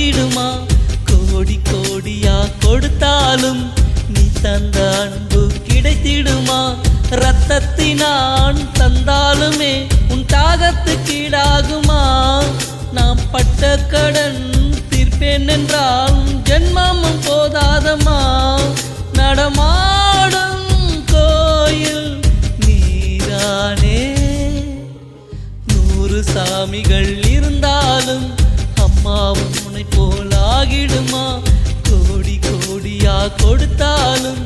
ஆகிடுமா? கோடி கோடியா கொடுத்தாலும் நீ தந்த அன்பு கிடைத்திடுமா? ரத்தத்தினான் தந்தாலுமே உன் தாகத்துக்கீடாகுமா? நாம் பட்ட கடன் தீர்ப்பேன் என்றால் ஜென்மமும் போதாதமா? நடமாடும் கோயில் நீதானே. 100 சாமிகள் இருந்தாலும் அம்மாவும் உன்னை போல் ஆகிடுமா? கோடி கோடியா கொடுத்தாலும்